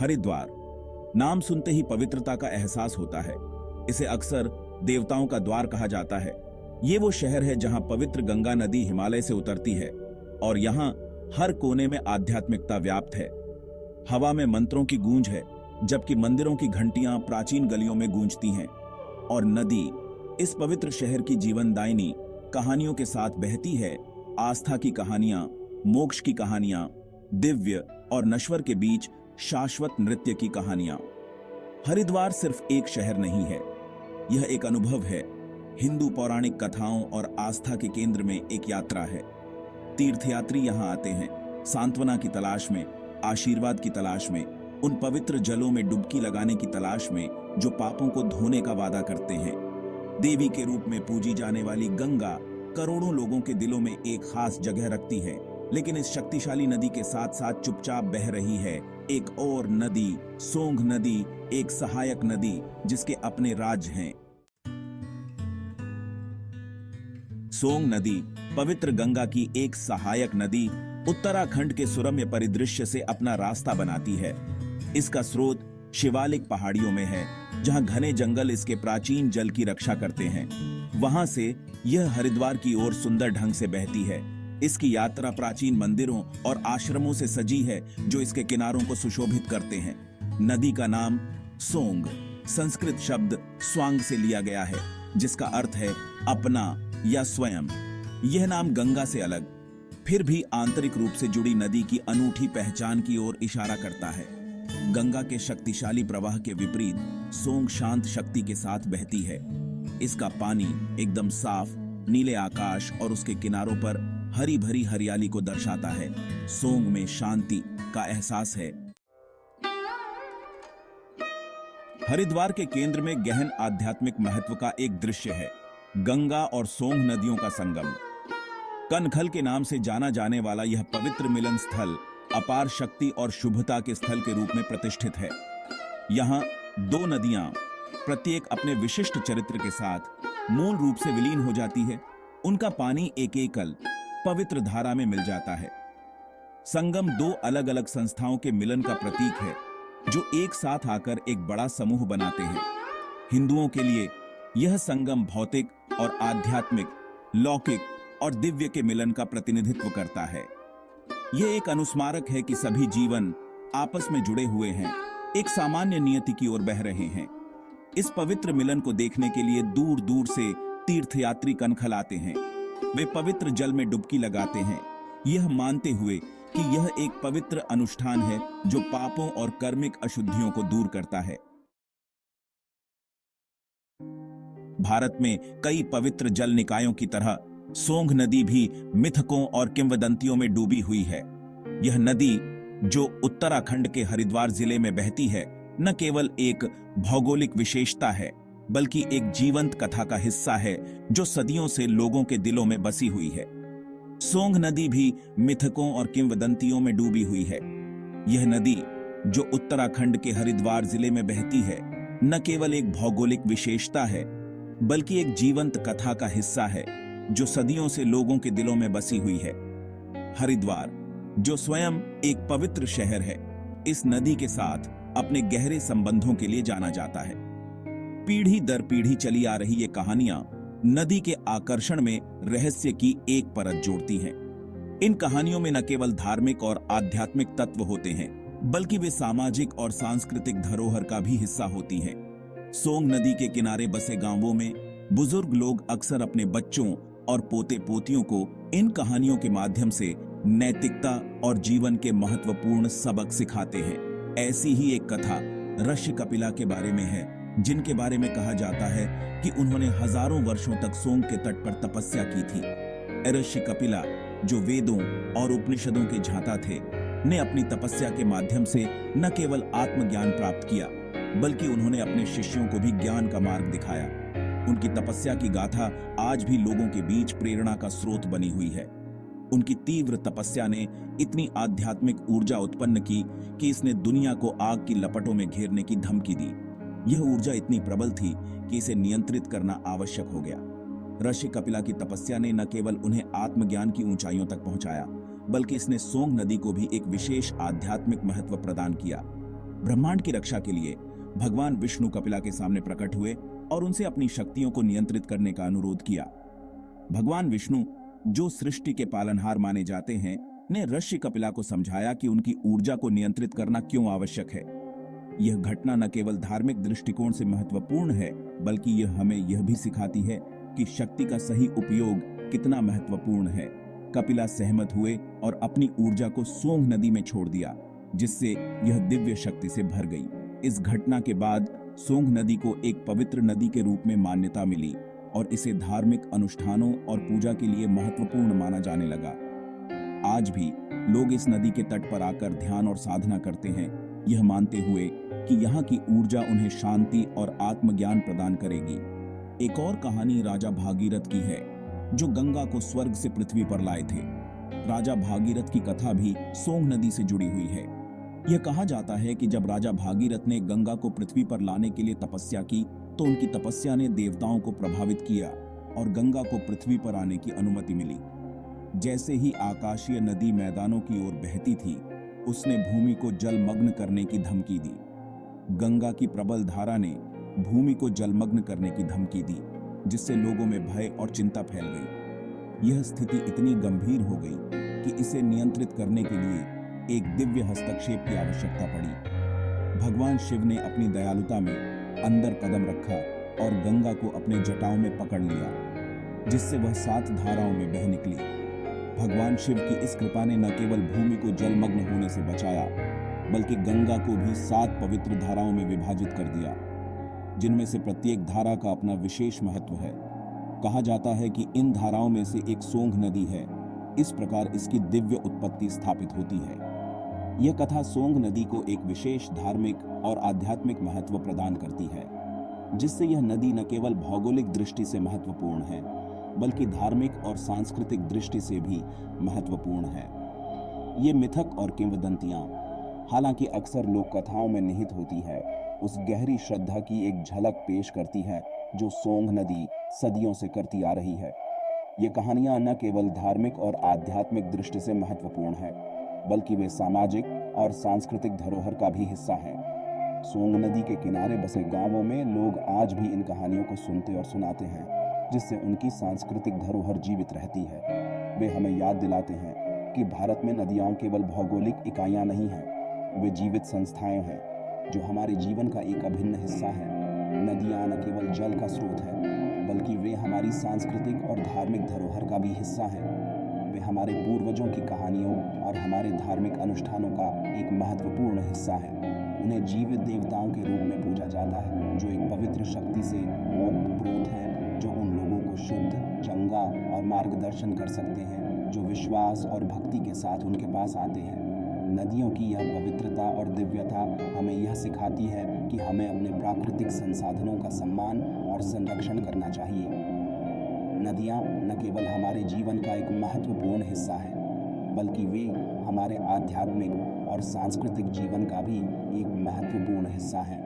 हरिद्वार नाम सुनते ही पवित्रता का एहसास होता है। इसे अक्सर देवताओं का द्वार कहा जाता है। ये वो शहर है जहां पवित्र गंगा नदी हिमालय से उतरती है और यहाँ हर कोने में आध्यात्मिकता व्याप्त है। हवा में मंत्रों की गूंज है, जबकि मंदिरों की घंटियां प्राचीन गलियों में गूंजती हैं। और नदी इस पवित्र शहर की जीवनदायिनी कहानियों के साथ बहती है। आस्था की कहानियां, मोक्ष की कहानियां, दिव्य और नश्वर के बीच शाश्वत नृत्य की कहानियां। हरिद्वार सिर्फ एक शहर नहीं है, यह एक अनुभव है। हिंदू पौराणिक कथाओं और आस्था के केंद्र में एक यात्रा है। तीर्थयात्री यहाँ आते हैं सांत्वना की तलाश में, आशीर्वाद की तलाश में, उन पवित्र जलों में डुबकी लगाने की तलाश में जो पापों को धोने का वादा करते हैं। देवी के रूप में पूजी जाने वाली गंगा करोड़ों लोगों के दिलों में एक खास जगह रखती है, लेकिन इस शक्तिशाली नदी के साथ साथ चुपचाप बह रही है एक और नदी, सोंग नदी, एक सहायक नदी जिसके अपने राज हैं। सोंग नदी पवित्र गंगा की एक सहायक नदी उत्तराखंड के सुरम्य परिदृश्य से अपना रास्ता बनाती है। इसका स्रोत शिवालिक पहाड़ियों में है, जहां घने जंगल इसके प्राचीन जल की रक्षा करते हैं। वहां से यह हरिद्वार की ओर सुंदर ढंग से बहती है। इसकी यात्रा प्राचीन मंदिरों और आश्रमों से सजी है जो इसके किनारों को सुशोभित करते हैं। नदी का नाम सोंग संस्कृत शब्द स्वांग से लिया गया है, जिसका अर्थ है अपना या स्वयं। यह नाम गंगा से अलग, फिर भी आंतरिक रूप से जुड़ी नदी की अनूठी पहचान की ओर इशारा करता है। गंगा के शक्तिशाली प्रवाह के विपरीत सोंग शांत शक्ति के साथ बहती है। इसका पानी एकदम साफ, नीले आकाश और उसके किनारों पर हरी भरी हरियाली को दर्शाता है। सोंग में शांति का एहसास है। हरिद्वार के केंद्र में गहन आध्यात्मिक महत्व का एक दृश्य है, गंगा और सोंग नदियों का संगम। कनखल के नाम से जाना जाने वाला यह पवित्र मिलन स्थल अपार शक्ति और शुभता के स्थल के रूप में प्रतिष्ठित है। यहाँ दो नदियां प्रत्येक अपने विशिष्ट चरित्र के साथ मूल रूप से विलीन हो जाती है। उनका पानी एक एकल पवित्र धारा में मिल जाता है। संगम दो अलग अलग संस्थाओं के मिलन का प्रतीक है, जो एक साथ आकर एक बड़ा समूह बनाते हैं। हिंदुओं के लिए यह संगम भौतिक और आध्यात्मिक, लौकिक और दिव्य के मिलन का प्रतिनिधित्व करता है। यह एक अनुस्मारक है कि सभी जीवन आपस में जुड़े हुए हैं, एक सामान्य नियति की ओर बह रहे हैं। इस पवित्र मिलन को देखने के लिए दूर दूर से तीर्थयात्री कनखल आते हैं। वे पवित्र जल में डुबकी लगाते हैं, यह मानते हुए कि यह एक पवित्र अनुष्ठान है जो पापों और कर्मिक अशुद्धियों को दूर करता है। भारत में कई पवित्र जल निकायों की तरह सोंग नदी भी मिथकों और किंवदंतियों में डूबी हुई है। यह नदी जो उत्तराखंड के हरिद्वार जिले में बहती है, न केवल एक भौगोलिक विशेषता है, बल्कि एक जीवंत कथा का हिस्सा है जो सदियों से लोगों के दिलों में बसी हुई है। सोंग नदी भी मिथकों और किंवदंतियों में डूबी हुई है। यह नदी जो उत्तराखंड के हरिद्वार जिले में बहती है, न केवल एक भौगोलिक विशेषता है, बल्कि एक जीवंत कथा का हिस्सा है जो सदियों से लोगों के दिलों में बसी हुई है। हरिद्वार जो स्वयं एक पवित्र शहर है, इस नदी के साथ अपने गहरे संबंधों के लिए जाना जाता है। पीढ़ी दर पीढ़ी चली आ रही ये कहानियां नदी के आकर्षण में रहस्य की एक परत जोड़ती हैं। इन कहानियों में न केवल धार्मिक और आध्यात्मिक तत्व होते हैं, बल्कि वे सामाजिक और सांस्कृतिक धरोहर का भी हिस्सा होती हैं। सोंग नदी के किनारे बसे गांवों में बुजुर्ग लोग अक्सर अपने बच्चों और पोते पोतियों को इन कहानियों के माध्यम से नैतिकता और जीवन के महत्वपूर्ण सबक सिखाते हैं। ऐसी ही एक कथा ऋषि कपिला के बारे में है, जिनके बारे में कहा जाता है कि उन्होंने हजारों वर्षों तक सोंग के तट पर तपस्या की थी। ऋषि कपिला, जो वेदों और उपनिषदों के झांता थे, ने अपनी तपस्या के माध्यम से न केवल आत्मज्ञान प्राप्त किया, बल्कि उन्होंने अपने शिष्यों को भी ज्ञान का मार्ग दिखाया। उनकी तपस्या की गाथा आज भी लोगों के बीच प्रेरणा का स्रोत बनी हुई है। उनकी तीव्र तपस्या ने इतनी आध्यात्मिक ऊर्जा उत्पन्न की कि इसने दुनिया को आग की लपटों में घेरने की धमकी दी। यह ऊर्जा इतनी प्रबल थी कि इसे नियंत्रित करना आवश्यक हो गया। ऋषि कपिला की तपस्या ने न केवल उन्हें आत्मज्ञान की ऊंचाइयों तक पहुंचाया, बल्कि इसने सोंग नदी को भी एक विशेष आध्यात्मिक महत्व प्रदान किया। ब्रह्मांड की रक्षा के लिए भगवान विष्णु कपिला के सामने प्रकट हुए और उनसे अपनी शक्तियों को नियंत्रित करने का अनुरोध किया। भगवान विष्णु, जो सृष्टि के पालनहार माने जाते हैं, ने ऋषि कपिला को समझाया कि उनकी ऊर्जा को नियंत्रित करना क्यों आवश्यक है। यह घटना न केवल धार्मिक दृष्टिकोण से महत्वपूर्ण है, बल्कि यह हमें यह भी सिखाती है कि शक्ति का सही उपयोग कितना महत्वपूर्ण है। कपिला सहमत हुए और अपनी ऊर्जा को सोंग नदी में छोड़ दिया, जिससे यह दिव्य शक्ति से भर गई। इस घटना के बाद सोंग नदी को एक पवित्र नदी के रूप में मान्यता मिली और इसे धार्मिक अनुष्ठानों और पूजा के लिए महत्वपूर्ण माना जाने लगा। आज भी लोग इस नदी के तट पर आकर ध्यान और साधना करते हैं, यह मानते हुए कि यहाँ की ऊर्जा उन्हें शांति और आत्मज्ञान प्रदान करेगी। एक और कहानी राजा भागीरथ की है, जो गंगा को स्वर्ग से पृथ्वी पर लाए थे। राजा भागीरथ की कथा भी सोंग नदी से जुड़ी हुई है। यह कहा जाता है कि जब राजा भागीरथ ने गंगा को पृथ्वी पर लाने के लिए तपस्या की, तो उनकी तपस्या ने देवताओं को प्रभावित किया और गंगा को पृथ्वी पर आने की अनुमति मिली। जैसे ही आकाशीय नदी मैदानों की ओर बहती थी, उसने भूमि को जलमग्न करने की धमकी दी। गंगा की प्रबल धारा ने भूमि को जलमग्न करने की धमकी दी, जिससे लोगों में भय और चिंता फैल गई। यह स्थिति इतनी गंभीर हो गई कि इसे नियंत्रित करने के लिए एक दिव्य हस्तक्षेप की आवश्यकता पड़ी। भगवान शिव ने अपनी दयालुता में अंदर कदम रखा और गंगा को अपने जटाओं में पकड़ लिया, जिससे वह 7 धाराओं में बह निकली। भगवान शिव की इस कृपा ने न केवल भूमि को जलमग्न होने से बचाया, बल्कि गंगा को भी 7 पवित्र धाराओं में विभाजित कर दिया, जिनमें से प्रत्येक धारा का अपना विशेष महत्व है। कहा जाता है कि इन धाराओं में से एक सोंग नदी है। इस प्रकार इसकी दिव्य उत्पत्ति स्थापित होती है। यह कथा सोंग नदी को एक विशेष धार्मिक और आध्यात्मिक महत्व प्रदान करती है, जिससे यह नदी न केवल भौगोलिक दृष्टि से महत्वपूर्ण है, बल्कि धार्मिक और सांस्कृतिक दृष्टि से भी महत्वपूर्ण है। ये मिथक और किंवदंतियां, हालांकि अक्सर लोक कथाओं में निहित होती है, उस गहरी श्रद्धा की एक झलक पेश करती है जो सोंग नदी सदियों से करती आ रही है। ये कहानियां न केवल धार्मिक और आध्यात्मिक दृष्टि से महत्वपूर्ण है, बल्कि वे सामाजिक और सांस्कृतिक धरोहर का भी हिस्सा हैं। सोंग नदी के किनारे बसे गांवों में लोग आज भी इन कहानियों को सुनते और सुनाते हैं, जिससे उनकी सांस्कृतिक धरोहर जीवित रहती है। वे हमें याद दिलाते हैं कि भारत में नदियां केवल भौगोलिक इकाइयां नहीं हैं, वे जीवित संस्थाएं हैं जो हमारे जीवन का एक अभिन्न हिस्सा है। नदियां न केवल जल का स्रोत है, बल्कि वे हमारी सांस्कृतिक और धार्मिक धरोहर का भी हिस्सा हैं। वे हमारे पूर्वजों की कहानियों और हमारे धार्मिक अनुष्ठानों का एक महत्वपूर्ण हिस्सा है। उन्हें जीवित देवताओं के रूप में पूजा जाता है, जो एक पवित्र शक्ति से ओतप्रोत है, जो उन लोगों को शुद्ध, चंगा और मार्गदर्शन कर सकते हैं जो विश्वास और भक्ति के साथ उनके पास आते हैं। नदियों की यह पवित्रता और दिव्यता हमें यह सिखाती है कि हमें अपने प्राकृतिक संसाधनों का सम्मान और संरक्षण करना चाहिए। नदियाँ न केवल हमारे जीवन का एक महत्वपूर्ण हिस्सा है, बल्कि वे हमारे आध्यात्मिक और सांस्कृतिक जीवन का भी एक महत्वपूर्ण हिस्सा है।